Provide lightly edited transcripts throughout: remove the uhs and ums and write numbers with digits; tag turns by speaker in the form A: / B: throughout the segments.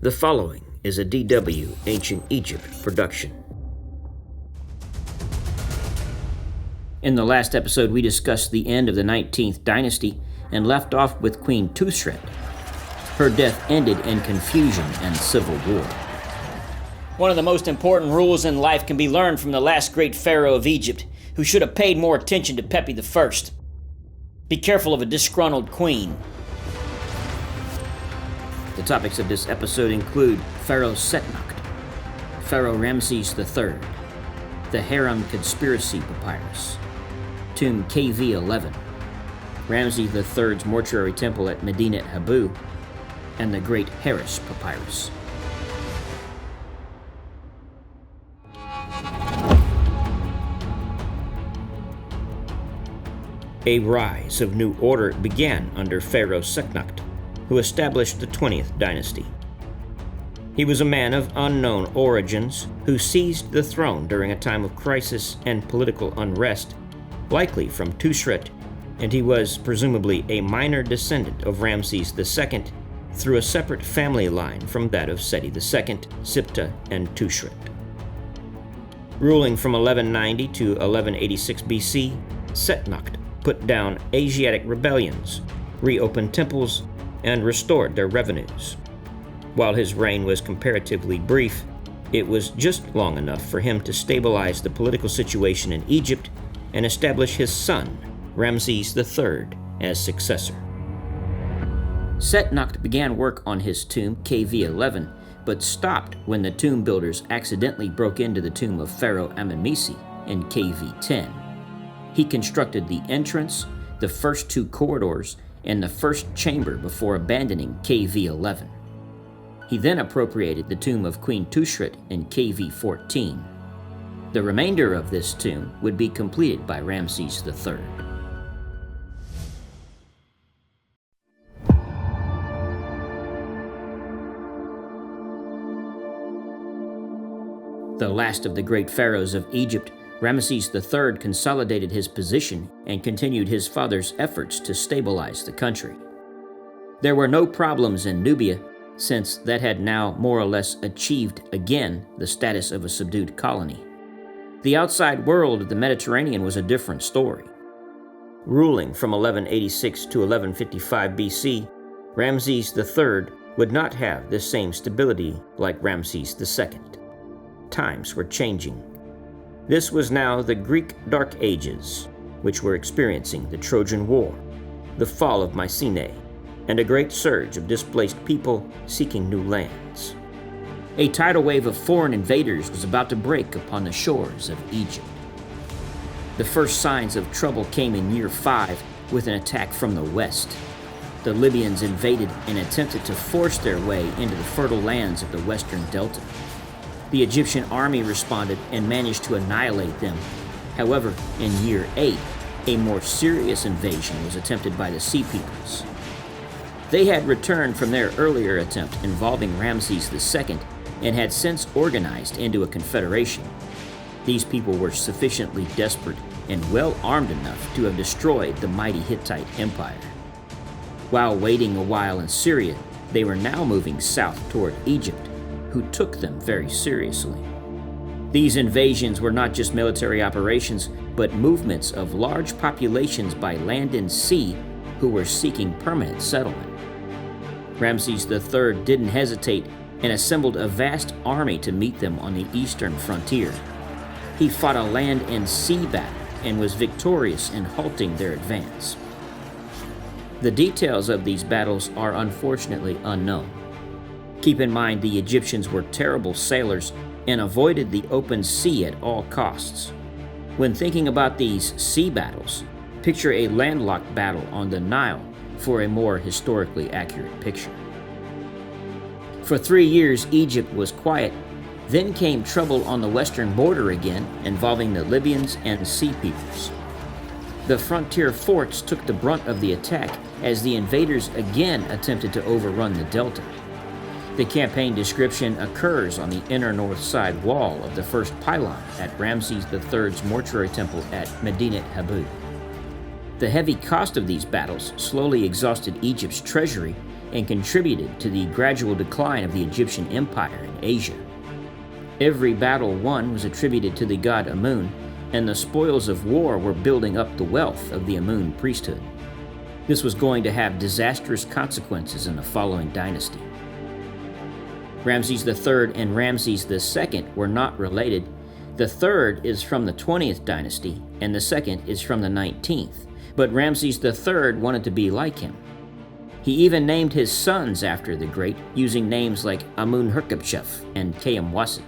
A: The following is a DW Ancient Egypt production. In the last episode, we discussed the end of the 19th Dynasty and left off with Queen Twosret. Her death ended in confusion and civil war. One of the most important rules in life can be learned from the last great pharaoh of Egypt, who should have paid more attention to Pepi I. Be careful of a disgruntled queen. The topics of this episode include Pharaoh Setnakhte, Pharaoh Ramesses III, the Harem conspiracy papyrus, tomb KV-11, Ramses III's mortuary temple at Medinet Habu, and the Great Harris papyrus. A rise of new order began under Pharaoh Setnakhte, who established the 20th dynasty. He was a man of unknown origins who seized the throne during a time of crisis and political unrest, likely from Twosret, and he was presumably a minor descendant of Ramses II through a separate family line from that of Seti II, Siptah, and Twosret. Ruling from 1190 to 1186 BC, Setnakhte put down Asiatic rebellions, reopened temples, and restored their revenues. While his reign was comparatively brief, it was just long enough for him to stabilize the political situation in Egypt and establish his son, Ramses III, as successor. Setnakhte began work on his tomb KV-11, but stopped when the tomb builders accidentally broke into the tomb of Pharaoh Ramesses in KV-10. He constructed the entrance, the first two corridors, and the first chamber before abandoning KV-11. He then appropriated the tomb of Queen Twosret in KV-14. The remainder of this tomb would be completed by Ramses III. The last of the great pharaohs of Egypt, Ramesses III consolidated his position and continued his father's efforts to stabilize the country. There were no problems in Nubia, since that had now more or less achieved again the status of a subdued colony. The outside world of the Mediterranean was a different story. Ruling from 1186 to 1155 BC, Ramses III would not have the same stability like Ramses II. Times were changing. This was now the Greek Dark Ages, which were experiencing the Trojan War, the fall of Mycenae, and a great surge of displaced people seeking new lands. A tidal wave of foreign invaders was about to break upon the shores of Egypt. The first signs of trouble came in year 5 with an attack from the west. The Libyans invaded and attempted to force their way into the fertile lands of the western delta. The Egyptian army responded and managed to annihilate them. However, in year 8, a more serious invasion was attempted by the Sea Peoples. They had returned from their earlier attempt involving Ramses II and had since organized into a confederation. These people were sufficiently desperate and well armed enough to have destroyed the mighty Hittite Empire. While waiting a while in Syria, they were now moving south toward Egypt, who took them very seriously. These invasions were not just military operations, but movements of large populations by land and sea who were seeking permanent settlement. Ramses III didn't hesitate and assembled a vast army to meet them on the eastern frontier. He fought a land and sea battle and was victorious in halting their advance. The details of these battles are unfortunately unknown. Keep in mind the Egyptians were terrible sailors and avoided the open sea at all costs. When thinking about these sea battles, picture a landlocked battle on the Nile for a more historically accurate picture. For 3 years, Egypt was quiet. Then came trouble on the western border again, involving the Libyans and Sea Peoples. The frontier forts took the brunt of the attack as the invaders again attempted to overrun the delta. The campaign description occurs on the inner north side wall of the first pylon at Ramses III's mortuary temple at Medinet Habu. The heavy cost of these battles slowly exhausted Egypt's treasury, and contributed to the gradual decline of the Egyptian Empire in Asia. Every battle won was attributed to the god Amun, and the spoils of war were building up the wealth of the Amun priesthood. This was going to have disastrous consequences in the following dynasty. Ramses III and Ramses II were not related. The third is from the 20th dynasty, and the second is from the 19th, but Ramses III wanted to be like him. He even named his sons after the great, using names like Amun-Herkhotep and Kayam-Waset.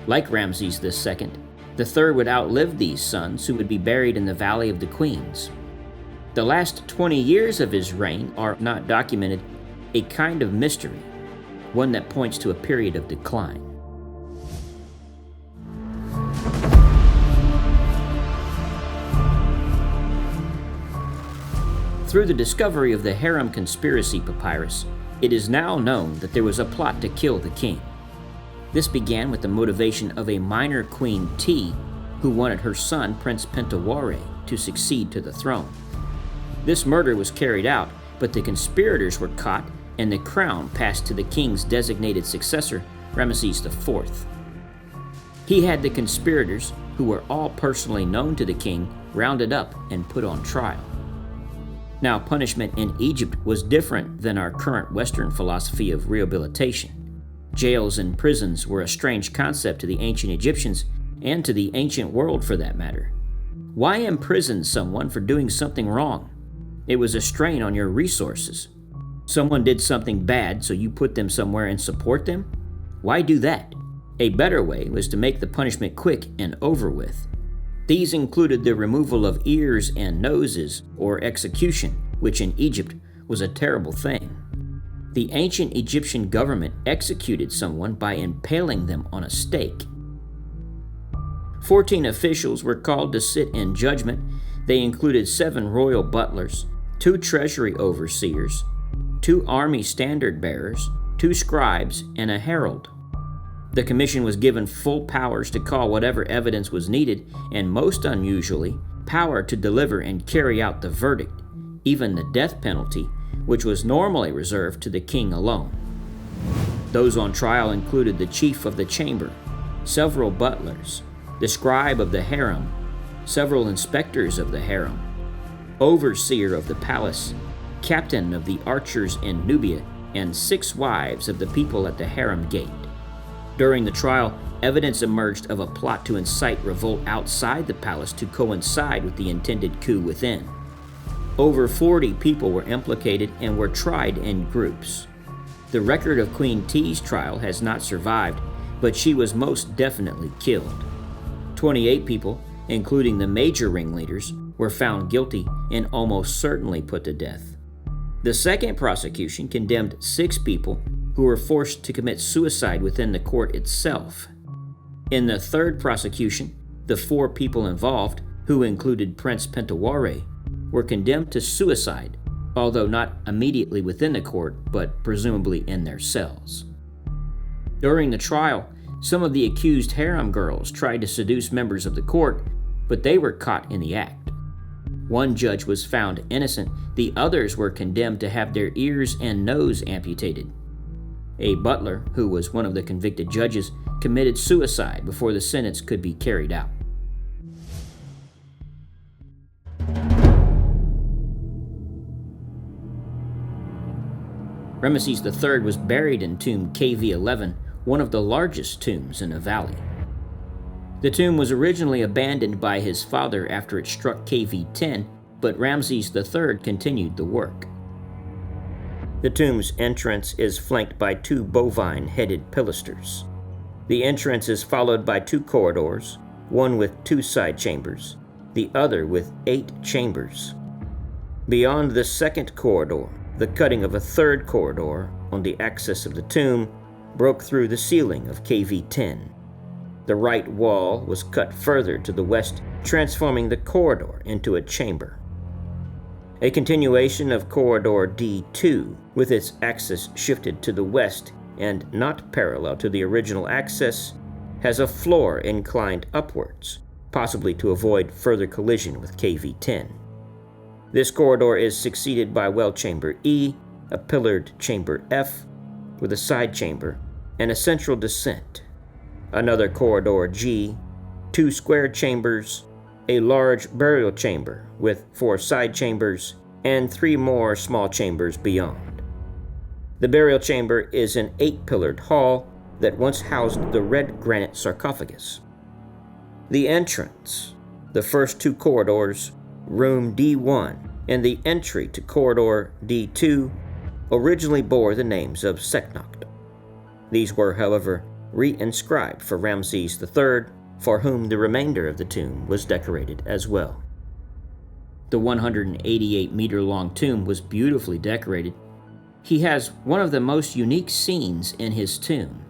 A: Like Ramses II, the third would outlive these sons, who would be buried in the Valley of the Queens. The last 20 years of his reign are not documented, a kind of mystery, one that points to a period of decline. Through the discovery of the Harem conspiracy papyrus, it is now known that there was a plot to kill the king. This began with the motivation of a minor Queen T, who wanted her son, Prince Pentawore, to succeed to the throne. This murder was carried out, but the conspirators were caught and the crown passed to the king's designated successor, Ramesses IV. He had the conspirators, who were all personally known to the king, rounded up and put on trial. Now, punishment in Egypt was different than our current Western philosophy of rehabilitation. Jails and prisons were a strange concept to the ancient Egyptians and to the ancient world for that matter. Why imprison someone for doing something wrong? It was a strain on your resources. Someone did something bad, so you put them somewhere and support them? Why do that? A better way was to make the punishment quick and over with. These included the removal of ears and noses, or execution, which in Egypt was a terrible thing. The ancient Egyptian government executed someone by impaling them on a stake. 14 officials were called to sit in judgment. They included 7 royal butlers, 2 treasury overseers, 2 army standard bearers, 2 scribes, and a herald. The commission was given full powers to call whatever evidence was needed, and most unusually, power to deliver and carry out the verdict, even the death penalty, which was normally reserved to the king alone. Those on trial included the chief of the chamber, several butlers, the scribe of the harem, several inspectors of the harem, overseer of the palace, captain of the archers in Nubia, and 6 wives of the people at the harem gate. During the trial, evidence emerged of a plot to incite revolt outside the palace to coincide with the intended coup within. Over 40 people were implicated and were tried in groups. The record of Queen T's trial has not survived, but she was most definitely killed. 28 people, including the major ringleaders, were found guilty and almost certainly put to death. The second prosecution condemned 6 people who were forced to commit suicide within the court itself. In the third prosecution, the 4 people involved, who included Prince Pentawore, were condemned to suicide, although not immediately within the court, but presumably in their cells. During the trial, some of the accused harem girls tried to seduce members of the court, but they were caught in the act. One judge was found innocent, the others were condemned to have their ears and nose amputated. A butler, who was one of the convicted judges, committed suicide before the sentence could be carried out. Ramesses III was buried in tomb KV-11, one of the largest tombs in the valley. The tomb was originally abandoned by his father after it struck KV-10, but Ramesses III continued the work. The tomb's entrance is flanked by 2 bovine-headed pilasters. The entrance is followed by 2 corridors, one with 2 side chambers, the other with 8 chambers. Beyond the second corridor, the cutting of a third corridor on the axis of the tomb broke through the ceiling of KV-10. The right wall was cut further to the west, transforming the corridor into a chamber. A continuation of corridor D2, with its axis shifted to the west and not parallel to the original axis, has a floor inclined upwards, possibly to avoid further collision with KV-10. This corridor is succeeded by well chamber E, a pillared chamber F with a side chamber and a central descent, another corridor G, 2 square chambers, a large burial chamber with 4 side chambers, and 3 more small chambers beyond. The burial chamber is an 8-pillared hall that once housed the red granite sarcophagus. The entrance, the first 2 corridors, room D1, and the entry to corridor D2 originally bore the names of Setnakhte. These were, however, re-inscribed for Ramesses III, for whom the remainder of the tomb was decorated as well. The 188-meter-long tomb was beautifully decorated. He has one of the most unique scenes in his tomb.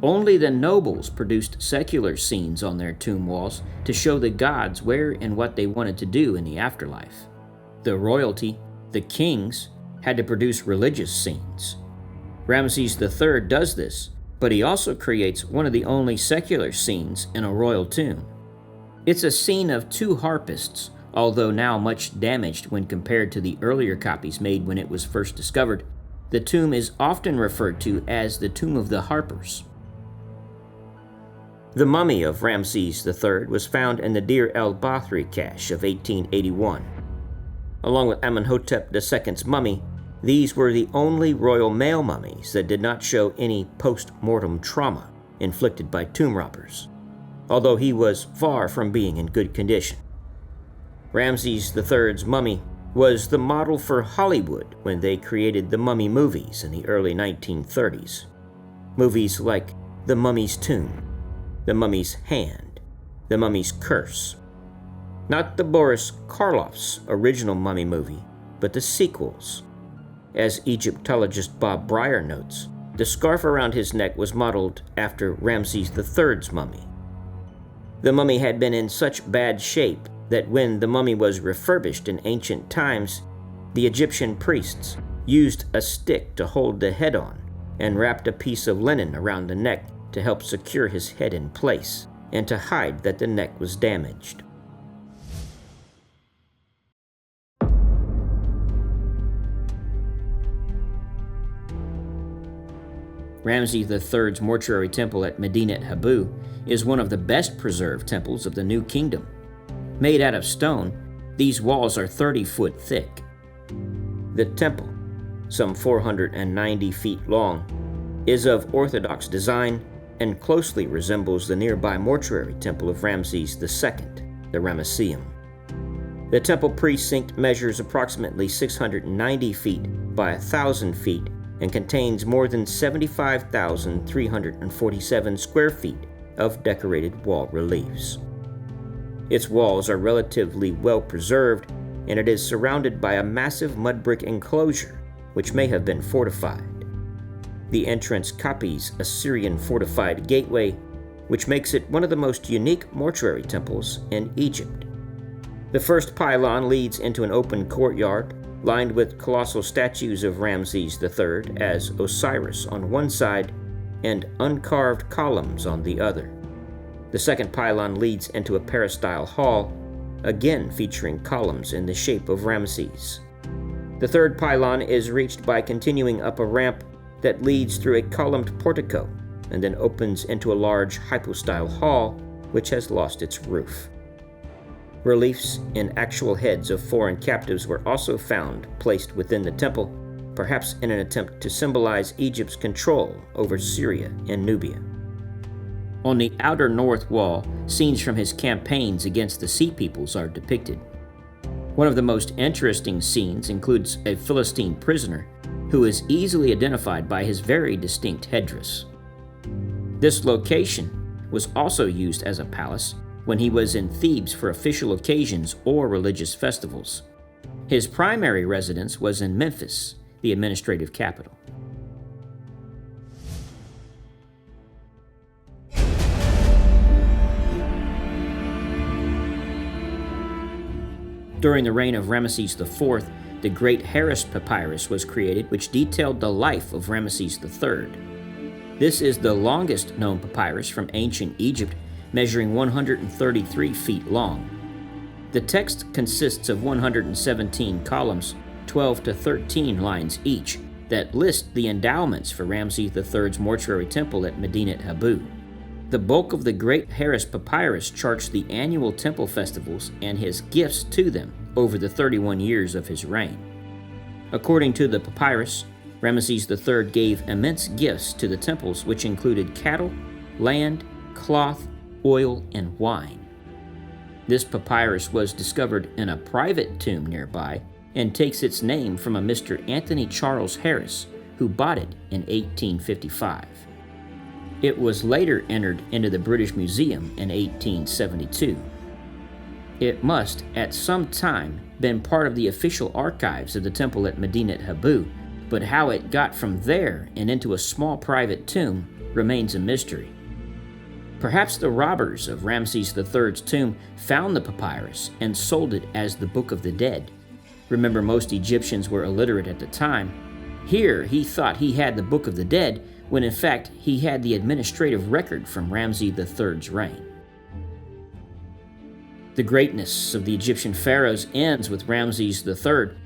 A: Only the nobles produced secular scenes on their tomb walls to show the gods where and what they wanted to do in the afterlife. The royalty, the kings, had to produce religious scenes. Ramesses III does this, but he also creates one of the only secular scenes in a royal tomb. It's a scene of 2 harpists, although now much damaged when compared to the earlier copies made when it was first discovered. The tomb is often referred to as the Tomb of the Harpers. The mummy of Ramesses III was found in the Deir el-Bahri cache of 1881. Along with Amenhotep II's mummy, these were the only royal male mummies that did not show any post-mortem trauma inflicted by tomb robbers, although he was far from being in good condition. Ramesses III's mummy was the model for Hollywood when they created the mummy movies in the early 1930s. Movies like The Mummy's Tomb, The Mummy's Hand, The Mummy's Curse. Not the Boris Karloff's original mummy movie, but the sequels. As Egyptologist Bob Breyer notes, the scarf around his neck was modeled after Ramesses III's mummy. The mummy had been in such bad shape that when the mummy was refurbished in ancient times, the Egyptian priests used a stick to hold the head on and wrapped a piece of linen around the neck to help secure his head in place and to hide that the neck was damaged. Ramesses III's mortuary temple at Medinet Habu is one of the best preserved temples of the New Kingdom. Made out of stone, these walls are 30 foot thick. The temple, some 490 feet long, is of Orthodox design and closely resembles the nearby mortuary temple of Ramesses II, the Ramesseum. The temple precinct measures approximately 690 feet by 1,000 feet and contains more than 75,347 square feet of decorated wall reliefs. Its walls are relatively well preserved, and it is surrounded by a massive mud brick enclosure, which may have been fortified. The entrance copies a Syrian fortified gateway, which makes it one of the most unique mortuary temples in Egypt. The first pylon leads into an open courtyard, lined with colossal statues of Ramesses III as Osiris on one side and uncarved columns on the other. The second pylon leads into a peristyle hall, again featuring columns in the shape of Ramesses. The third pylon is reached by continuing up a ramp that leads through a columned portico and then opens into a large hypostyle hall which has lost its roof. Reliefs and actual heads of foreign captives were also found placed within the temple, perhaps in an attempt to symbolize Egypt's control over Syria and Nubia. On the outer north wall, scenes from his campaigns against the Sea Peoples are depicted. One of the most interesting scenes includes a Philistine prisoner who is easily identified by his very distinct headdress. This location was also used as a palace when he was in Thebes for official occasions or religious festivals. His primary residence was in Memphis, the administrative capital. During the reign of Ramesses IV, the Great Harris Papyrus was created, which detailed the life of Ramesses III. This is the longest known papyrus from ancient Egypt, measuring 133 feet long. The text consists of 117 columns, 12 to 13 lines each that list the endowments for Ramses III's mortuary temple at Medinet Habu. The bulk of the Great Harris Papyrus charts the annual temple festivals and his gifts to them over the 31 years of his reign. According to the Papyrus, Ramesses III gave immense gifts to the temples, which included cattle, land, cloth, oil, and wine. This papyrus was discovered in a private tomb nearby and takes its name from a Mr. Anthony Charles Harris, who bought it in 1855. It was later entered into the British Museum in 1872. It must, at some time, been part of the official archives of the temple at Medinet Habu, but how it got from there and into a small private tomb remains a mystery. Perhaps the robbers of Ramses III's tomb found the papyrus and sold it as the Book of the Dead. Remember, most Egyptians were illiterate at the time. Here, he thought he had the Book of the Dead, when in fact he had the administrative record from Ramses III's reign. The greatness of the Egyptian pharaohs ends with Ramses III.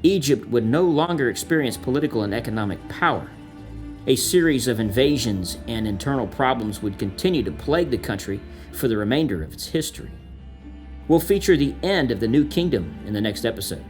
A: Egypt would no longer experience political and economic power. A series of invasions and internal problems would continue to plague the country for the remainder of its history. We'll feature the end of the New Kingdom in the next episode.